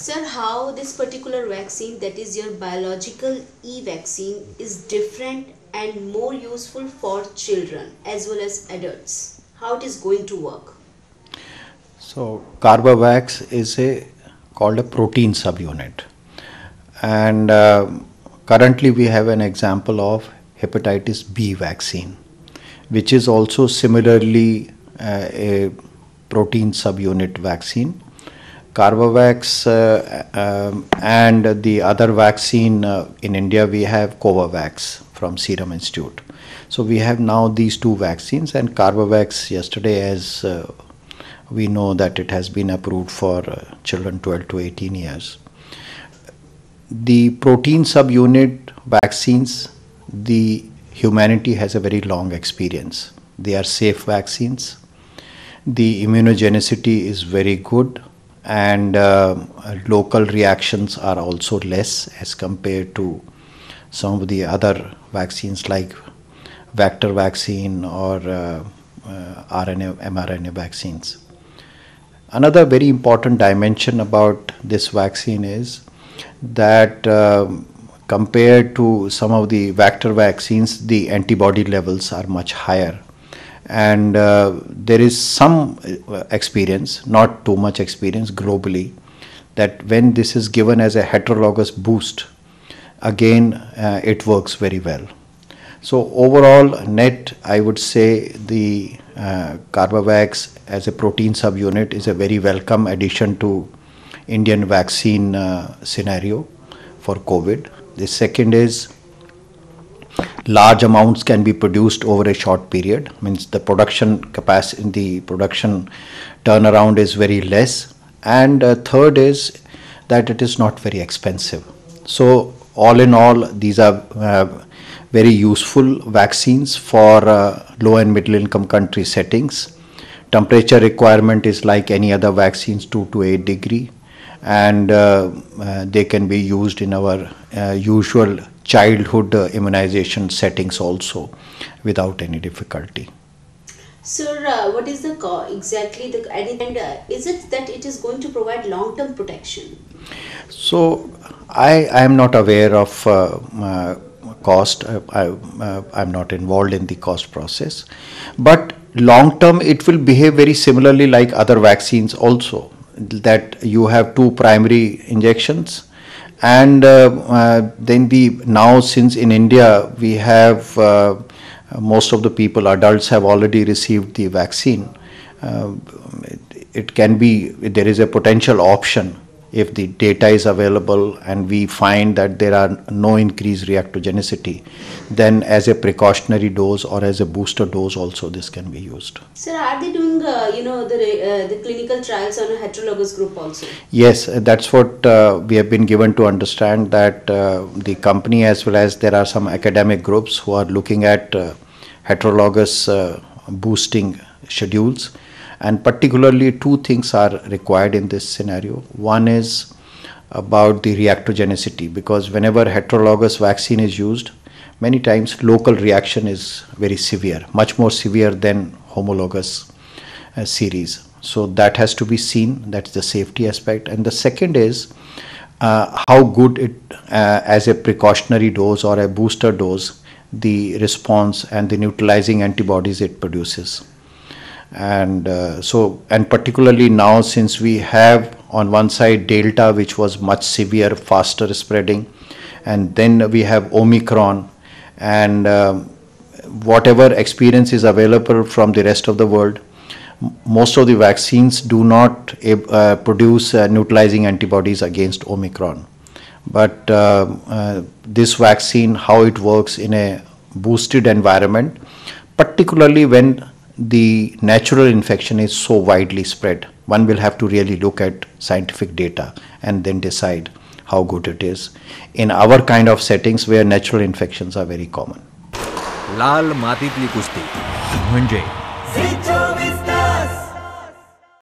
Sir, how this particular vaccine, that is your biological e-vaccine, is different and more useful for children as well as adults? How it is going to work? So Corbevax is called a protein subunit, and currently we have an example of hepatitis B vaccine, which is also similarly a protein subunit vaccine. Corbevax and the other vaccine in India, we have Corbevax from Serum Institute. So we have now these two vaccines, and Corbevax yesterday, as we know that it has been approved for children 12 to 18 years. The protein subunit vaccines, the humanity has a very long experience. They are safe vaccines. The immunogenicity is very good, and local reactions are also less as compared to some of the other vaccines like vector vaccine or RNA, mRNA vaccines. Another very important dimension about this vaccine is that compared to some of the vector vaccines, the antibody levels are much higher. And there is some experience, not too much experience globally, that when this is given as a heterologous boost, again it works very well. So overall net, I would say the Corbevax as a protein subunit is a very welcome addition to Indian vaccine scenario for COVID. The second is large amounts can be produced over a short period, means the production capacity, the production turnaround is very less. And third is that it is not very expensive. So all in all, these are very useful vaccines for low and middle income country settings. Temperature requirement is like any other vaccines, 2 to 8 degree, and they can be used in our usual childhood immunization settings also without any difficulty. Sir, what is the exactly the and is it that it is going to provide long-term protection? So I am not aware of cost. I'm not involved in the cost process, but long term it will behave very similarly like other vaccines also, that you have two primary injections, and then now since in India we have most of the people, adults, have already received the vaccine. It can be, there is a potential option if the data is available and we find that there are no increased reactogenicity, then as a precautionary dose or as a booster dose also this can be used. Sir, are they doing the clinical trials on a heterologous group also? Yes, that's what we have been given to understand, that the company as well as there are some academic groups who are looking at heterologous boosting schedules. And particularly two things are required in this scenario. One is about the reactogenicity, because whenever heterologous vaccine is used, many times local reaction is very severe, much more severe than homologous series. So that has to be seen, that's the safety aspect. And the second is how good it as a precautionary dose or a booster dose, the response and the neutralizing antibodies it produces. And and particularly now, since we have on one side Delta, which was much severe, faster spreading, and then we have Omicron, and whatever experience is available from the rest of the world, most of the vaccines do not produce neutralizing antibodies against Omicron. But this vaccine, how it works in a boosted environment, particularly when the natural infection is so widely spread, one will have to really look at scientific data and then decide how good it is in our kind of settings where natural infections are very common. लाल मातीतली कुस्ती म्हणजे